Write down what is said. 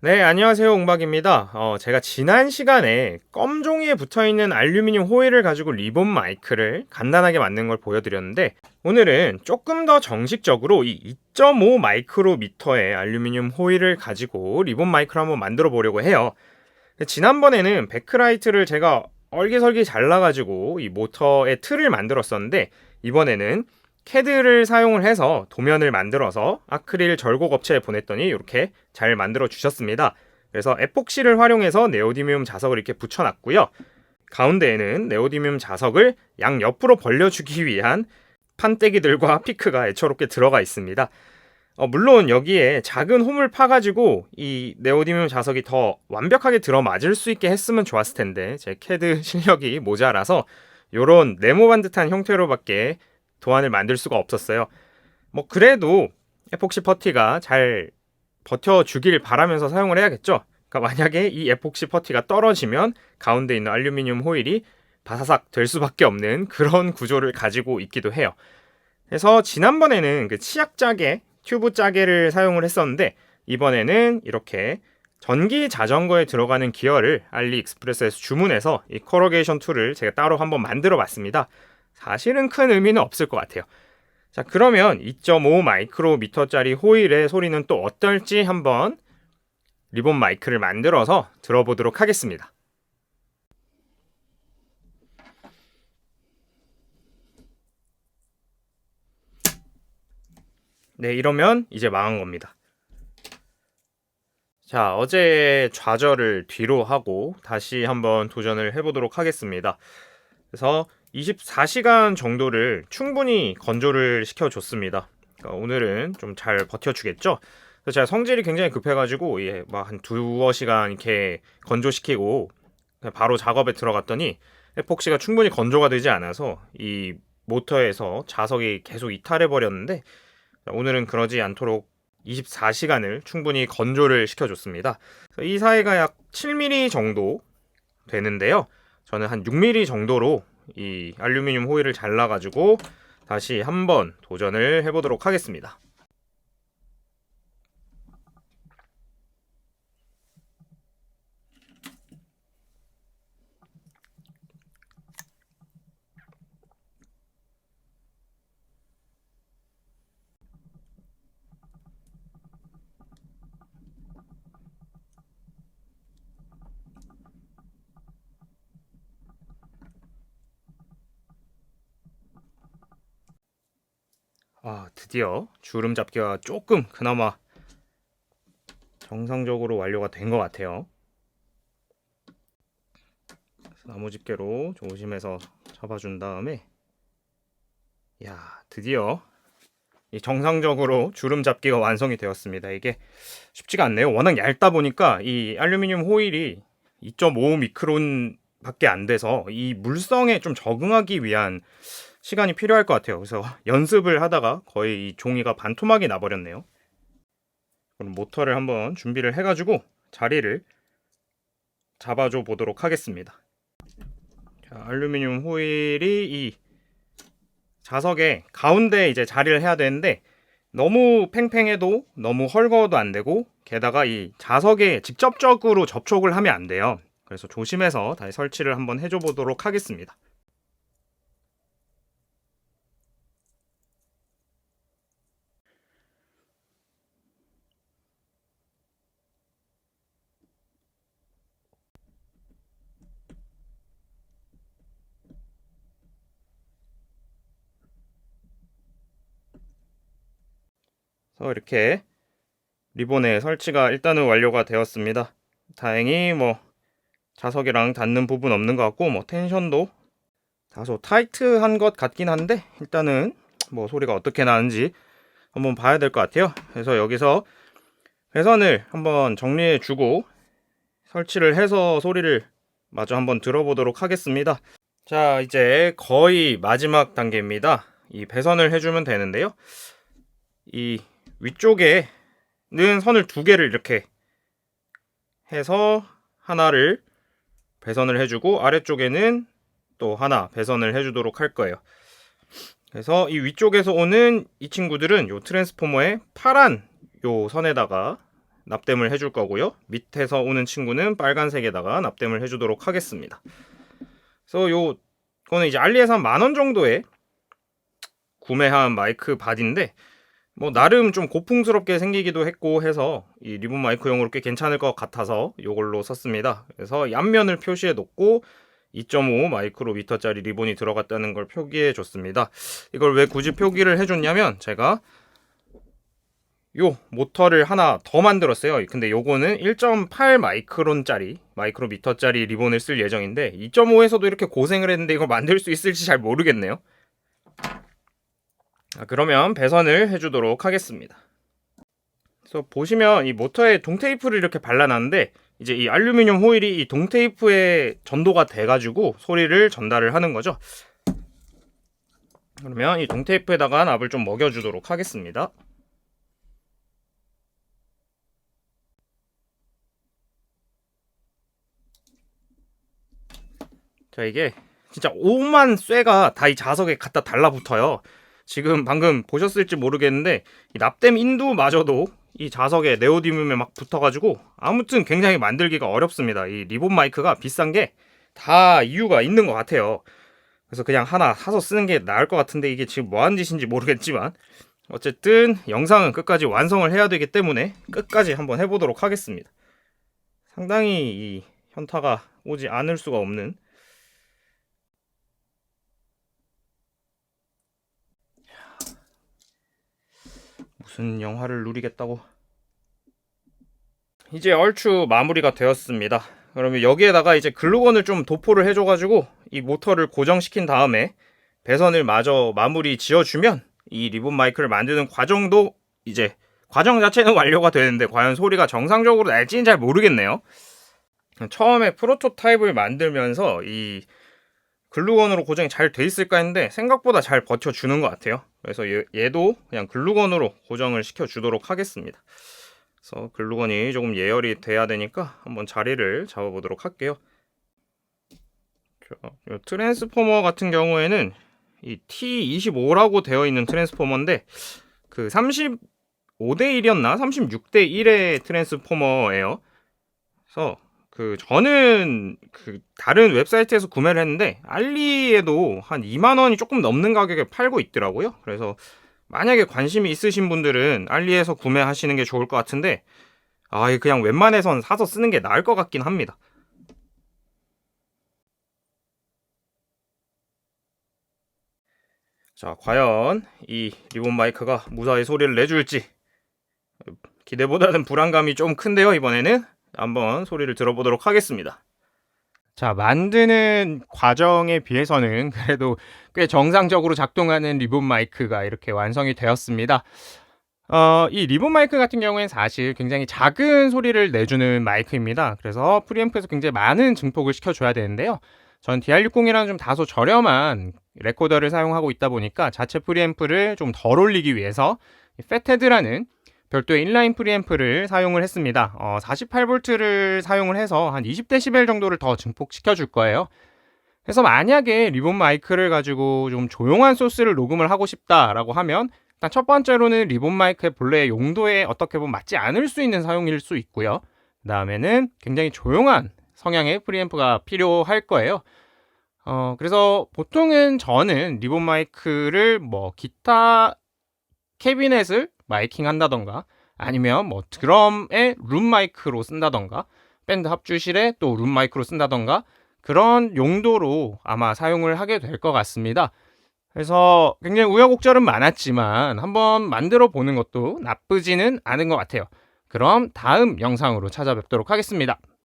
네, 안녕하세요. 옹박입니다. 제가 지난 시간에 껌 종이에 붙어있는 알루미늄 호일을 가지고 리본 마이크를 간단하게 만든 걸 보여드렸는데, 오늘은 조금 더 정식적으로 이 2.5 마이크로미터의 알루미늄 호일을 가지고 리본 마이크를 한번 만들어 보려고 해요. 지난번에는 백크라이트를 제가 얼기설기 잘라가지고 이 모터의 틀을 만들었었는데, 이번에는 캐드를 사용을 해서 도면을 만들어서 아크릴 절곡 업체에 보냈더니 이렇게 잘 만들어 주셨습니다. 그래서 에폭시를 활용해서 네오디뮴 자석을 이렇게 붙여놨고요. 가운데에는 네오디뮴 자석을 양옆으로 벌려주기 위한 판때기들과 피크가 애처롭게 들어가 있습니다. 물론 여기에 작은 홈을 파가지고 이 네오디뮴 자석이 더 완벽하게 들어맞을 수 있게 했으면 좋았을 텐데 제 캐드 실력이 모자라서 요런 네모반 듯한 형태로밖에 도안을 만들 수가 없었어요. 그래도 에폭시 퍼티가 잘 버텨주길 바라면서 사용을 해야겠죠. 그러니까 만약에 이 에폭시 퍼티가 떨어지면 가운데 있는 알루미늄 호일이 바사삭 될 수밖에 없는 그런 구조를 가지고 있기도 해요. 그래서 지난번에는 그 치약 짜개, 튜브 짜개를 사용을 했었는데 이번에는 이렇게 전기 자전거에 들어가는 기어를 알리익스프레스에서 주문해서 이 커러게이션 툴을 제가 따로 한번 만들어 봤습니다. 사실은 큰 의미는 없을 것 같아요. 자, 그러면 2.5 마이크로미터짜리 호일의 소리는 또 어떨지 한번 리본 마이크를 만들어서 들어보도록 하겠습니다. 네, 이러면 이제 망한 겁니다. 자, 어제 좌절을 뒤로 하고 다시 한번 도전을 해보도록 하겠습니다. 그래서 24시간 정도를 충분히 건조를 시켜줬습니다. 그러니까 오늘은 좀 잘 버텨주겠죠? 그래서 제가 성질이 굉장히 급해가지고 한 두어 시간 이렇게 건조시키고 바로 작업에 들어갔더니 에폭시가 충분히 건조가 되지 않아서 이 모터에서 자석이 계속 이탈해 버렸는데 오늘은 그러지 않도록 24시간을 충분히 건조를 시켜줬습니다. 이 사이가 약 7mm 정도 되는데요. 저는 한 6mm 정도로 이 알루미늄 호일을 잘라가지고 다시 한번 도전을 해보도록 하겠습니다. 드디어 주름 잡기가 조금 그나마 정상적으로 완료가 된 것 같아요. 나무 집게로 조심해서 잡아준 다음에 드디어 정상적으로 주름 잡기가 완성이 되었습니다. 이게 쉽지가 않네요. 워낙 얇다 보니까 이 알루미늄 호일이 2.5 미크론 밖에 안 돼서 이 물성에 좀 적응하기 위한 시간이 필요할 것 같아요. 그래서 연습을 하다가 거의 이 종이가 반토막이 나버렸네요. 그럼 모터를 한번 준비를 해가지고 자리를 잡아줘 보도록 하겠습니다. 자, 알루미늄 호일이 이 자석의 가운데 이제 자리를 해야 되는데 너무 팽팽해도 너무 헐거워도 안 되고 게다가 이 자석에 직접적으로 접촉을 하면 안 돼요. 그래서 조심해서 다시 설치를 한번 해줘 보도록 하겠습니다. 그래서 이렇게 리본의 설치가 일단은 완료가 되었습니다. 다행히 자석이랑 닿는 부분 없는 것 같고 텐션도 다소 타이트한 것 같긴 한데 일단은 소리가 어떻게 나는지 한번 봐야 될 것 같아요. 그래서 여기서 배선을 한번 정리해 주고 설치를 해서 소리를 마저 한번 들어보도록 하겠습니다. 자, 이제 거의 마지막 단계입니다. 이 배선을 해주면 되는데요. 이 위쪽에는 선을 두 개를 이렇게 해서 하나를 배선을 해주고 아래쪽에는 또 하나 배선을 해주도록 할 거예요. 그래서 이 위쪽에서 오는 이 친구들은 요 트랜스포머의 파란 요 선에다가 납땜을 해줄 거고요. 밑에서 오는 친구는 빨간색에다가 납땜을 해주도록 하겠습니다. 그래서 요거는 이제 알리에서 한 10,000원 정도에 구매한 마이크 바디인데 뭐 나름 좀 고풍스럽게 생기기도 했고 해서 이 리본 마이크용으로 꽤 괜찮을 것 같아서 요걸로 샀습니다. 그래서 이 앞면을 표시해 놓고 2.5 마이크로미터짜리 리본이 들어갔다는 걸 표기해 줬습니다. 이걸 왜 굳이 표기를 해줬냐면 제가 요 모터를 하나 더 만들었어요. 근데 요거는 1.8 마이크로미터짜리 리본을 쓸 예정인데 2.5에서도 이렇게 고생을 했는데 이걸 만들 수 있을지 잘 모르겠네요. 그러면 배선을 해주도록 하겠습니다. 그래서 보시면 이 모터에 동테이프를 이렇게 발라놨는데 이제 이 알루미늄 호일이 이 동테이프에 전도가 돼가지고 소리를 전달을 하는 거죠. 그러면 이 동테이프에다가 납을 좀 먹여주도록 하겠습니다. 자, 이게 진짜 오만 쇠가 다 이 자석에 갖다 달라붙어요. 지금 방금 보셨을지 모르겠는데 이 납땜 인두마저도 이 자석에 네오디듐에 막 붙어가지고 아무튼 굉장히 만들기가 어렵습니다. 이 리본 마이크가 비싼 게 다 이유가 있는 것 같아요. 그래서 그냥 하나 사서 쓰는 게 나을 것 같은데 이게 지금 뭐하는 짓인지 모르겠지만 어쨌든 영상은 끝까지 완성을 해야 되기 때문에 끝까지 한번 해보도록 하겠습니다. 상당히 이 현타가 오지 않을 수가 없는 무슨 영화를 누리겠다고. 이제 얼추 마무리가 되었습니다. 그러면 여기에다가 이제 글루건을 좀 도포를 해줘가지고 이 모터를 고정시킨 다음에 배선을 마저 마무리 지어주면 이 리본 마이크를 만드는 과정도 이제 과정 자체는 완료가 되는데 과연 소리가 정상적으로 날지는 잘 모르겠네요. 처음에 프로토타입을 만들면서 이 글루건으로 고정이 잘 돼 있을까 했는데 생각보다 잘 버텨주는 것 같아요. 그래서 얘도 그냥 글루건으로 고정을 시켜주도록 하겠습니다. 그래서 글루건이 조금 예열이 돼야 되니까 한번 자리를 잡아보도록 할게요. 이 트랜스포머 같은 경우에는 이 T25라고 되어 있는 트랜스포머인데 그 35대 1이었나 36대 1의 트랜스포머예요. 그래서 저는 다른 웹사이트에서 구매를 했는데 알리에도 한 2만원이 조금 넘는 가격에 팔고 있더라고요. 그래서 만약에 관심이 있으신 분들은 알리에서 구매하시는 게 좋을 것 같은데 그냥 웬만해선 사서 쓰는 게 나을 것 같긴 합니다. 자, 과연 이 리본 마이크가 무사히 소리를 내줄지 기대보다는 불안감이 좀 큰데요. 이번에는 한번 소리를 들어보도록 하겠습니다. 자, 만드는 과정에 비해서는 그래도 꽤 정상적으로 작동하는 리본 마이크가 이렇게 완성이 되었습니다. 이 리본 마이크 같은 경우에는 사실 굉장히 작은 소리를 내주는 마이크입니다. 그래서 프리앰프에서 굉장히 많은 증폭을 시켜줘야 되는데요. 전 DR60이라는 좀 다소 저렴한 레코더를 사용하고 있다 보니까 자체 프리앰프를 좀 덜 올리기 위해서 패테드라는 별도의 인라인 프리앰프를 사용을 했습니다. 48V를 사용을 해서 한 20dB 정도를 더 증폭시켜 줄 거예요. 그래서 만약에 리본 마이크를 가지고 좀 조용한 소스를 녹음을 하고 싶다라고 하면 일단 첫 번째로는 리본 마이크의 본래의 용도에 어떻게 보면 맞지 않을 수 있는 사용일 수 있고요. 그 다음에는 굉장히 조용한 성향의 프리앰프가 필요할 거예요. 그래서 보통은 저는 리본 마이크를 뭐 기타 캐비넷을 마이킹 한다던가 아니면 뭐 드럼의 룸 마이크로 쓴다던가 밴드 합주실에 또 룸 마이크로 쓴다던가 그런 용도로 아마 사용을 하게 될 것 같습니다. 그래서 굉장히 우여곡절은 많았지만 한번 만들어 보는 것도 나쁘지는 않은 것 같아요. 그럼 다음 영상으로 찾아뵙도록 하겠습니다.